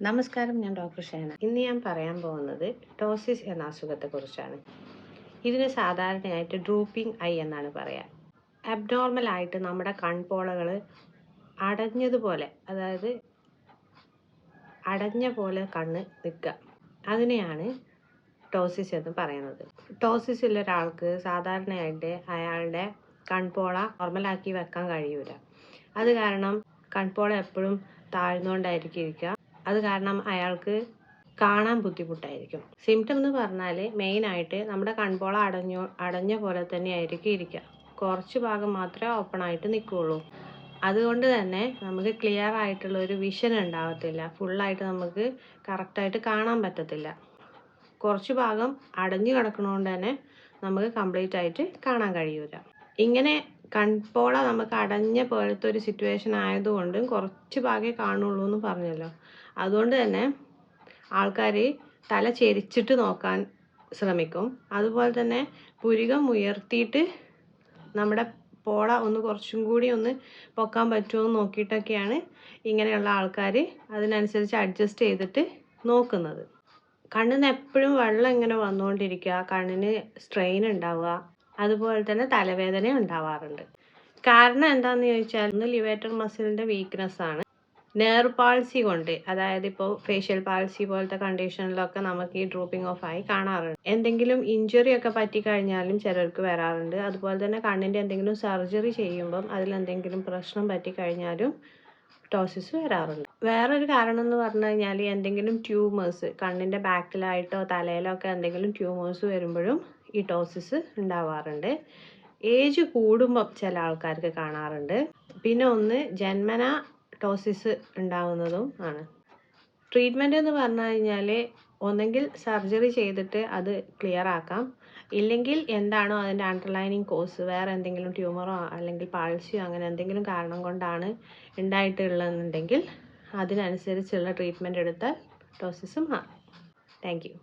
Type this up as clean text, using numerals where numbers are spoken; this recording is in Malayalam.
നമസ്കാരം, ഞാൻ ഡോക്ടർ ഷേന. ഇന്ന് ഞാൻ പറയാൻ പോകുന്നത് ടോസിസ് എന്ന അസുഖത്തെക്കുറിച്ചാണ്. ഇതിന് സാധാരണയായിട്ട് ഡ്രൂപ്പിംഗ് ഐ എന്നാണ് പറയുക. അബ്നോർമലായിട്ട് നമ്മുടെ കൺപോളകൾ അടഞ്ഞതുപോലെ, അതായത് അടഞ്ഞ പോലെ കണ്ണ് നിൽക്കുക, അതിനെയാണ് ടോസിസ് എന്ന് പറയുന്നത്. ടോസിസ് ഉള്ള ഒരാൾക്ക് സാധാരണയായിട്ട് അയാളുടെ കൺപോള നോർമലാക്കി വെക്കാൻ കഴിയൂല. അത് കാരണം കൺപോള എപ്പോഴും താഴ്ന്നുകൊണ്ടായിരിക്കും ഇരിക്കുക. അത് കാരണം അയാൾക്ക് കാണാൻ ബുദ്ധിമുട്ടായിരിക്കും. സിംറ്റം എന്ന് പറഞ്ഞാൽ മെയിനായിട്ട് നമ്മുടെ കൺപോള അടഞ്ഞ പോലെ തന്നെ ആയിരിക്കും ഇരിക്കുക. കുറച്ച് ഭാഗം മാത്രമേ ഓപ്പൺ ആയിട്ട് നിൽക്കുകയുള്ളൂ. അതുകൊണ്ട് തന്നെ നമുക്ക് ക്ലിയർ ആയിട്ടുള്ള ഒരു വിഷൻ ഉണ്ടാകത്തില്ല. ഫുള്ളായിട്ട് നമുക്ക് കറക്റ്റായിട്ട് കാണാൻ പറ്റത്തില്ല. കുറച്ച് ഭാഗം അടഞ്ഞു കിടക്കുന്നതുകൊണ്ട് തന്നെ നമുക്ക് കംപ്ലീറ്റ് ആയിട്ട് കാണാൻ കഴിയൂല. ഇങ്ങനെ കൺപോള നമുക്ക് അടഞ്ഞ പോലത്തെ ഒരു സിറ്റുവേഷൻ ആയതുകൊണ്ട് കുറച്ച് ഭാഗമേ കാണുള്ളൂ എന്ന് പറഞ്ഞല്ലോ. അതുകൊണ്ട് തന്നെ ആൾക്കാർ തല ചെരിച്ചിട്ട് നോക്കാൻ ശ്രമിക്കും. അതുപോലെ തന്നെ പുരികം ഉയർത്തിയിട്ട് നമ്മുടെ പോള കുറച്ചും കൂടി പൊക്കാൻ പറ്റുമോ എന്ന് നോക്കിയിട്ടൊക്കെയാണ് ഇങ്ങനെയുള്ള ആൾക്കാർ അതിനനുസരിച്ച് അഡ്ജസ്റ്റ് ചെയ്തിട്ട് നോക്കുന്നത്. കണ്ണിന് എപ്പോഴും വെള്ളം ഇങ്ങനെ വന്നുകൊണ്ടിരിക്കുക, കണ്ണിന് സ്ട്രെയിൻ ഉണ്ടാവുക, അതുപോലെ തന്നെ തലവേദന ഉണ്ടാവാറുണ്ട്. കാരണം എന്താണെന്ന് ചോദിച്ചാൽ ലിവേറ്റർ മസിലിൻ്റെ വീക്ക്നെസ് ആണ്. നെർവ് പാൾസി കൊണ്ട്, അതായത് ഇപ്പോൾ ഫേഷ്യൽ പാൾസി പോലത്തെ കണ്ടീഷനിലൊക്കെ നമുക്ക് ഈ ഡ്രൂപ്പിംഗ് ഓഫ് ആയി കാണാറുണ്ട്. എന്തെങ്കിലും ഇഞ്ചുറി ഒക്കെ പറ്റിക്കഴിഞ്ഞാലും ചിലർക്ക് വരാറുണ്ട്. അതുപോലെ തന്നെ കണ്ണിൻ്റെ എന്തെങ്കിലും സർജറി ചെയ്യുമ്പം അതിലെന്തെങ്കിലും പ്രശ്നം പറ്റിക്കഴിഞ്ഞാലും ടോസിസ് വരാറുണ്ട്. വേറൊരു കാരണം എന്ന് പറഞ്ഞു കഴിഞ്ഞാൽ എന്തെങ്കിലും ട്യൂമേഴ്സ് കണ്ണിൻ്റെ ബാക്കിലായിട്ടോ തലയിലോ ഒക്കെ എന്തെങ്കിലും ട്യൂമേഴ്സ് വരുമ്പോഴും ഈ ടോസിസ് ഉണ്ടാവാറുണ്ട്. ഏജ് കൂടുമ്പം ചില ആൾക്കാർക്ക് കാണാറുണ്ട്. പിന്നെ ജന്മന ടോസിസ് ഉണ്ടാകുന്നതും ആണ്. ട്രീറ്റ്മെൻറ്റ് എന്ന് പറഞ്ഞു കഴിഞ്ഞാൽ ഒന്നെങ്കിൽ സർജറി ചെയ്തിട്ട് അത് ക്ലിയർ ആക്കാം, ഇല്ലെങ്കിൽ എന്താണോ അതിൻ്റെ അണ്ടർലൈനിങ് കോസ്, വേറെ എന്തെങ്കിലും ട്യൂമറോ അല്ലെങ്കിൽ പാൾസിയോ അങ്ങനെ എന്തെങ്കിലും കാരണം കൊണ്ടാണ് ഉണ്ടായിട്ടുള്ളതെന്നുണ്ടെങ്കിൽ അതിനനുസരിച്ചുള്ള ട്രീറ്റ്മെൻറ്റ് എടുത്താൽ ടോസിസ് മാറും. Thank you.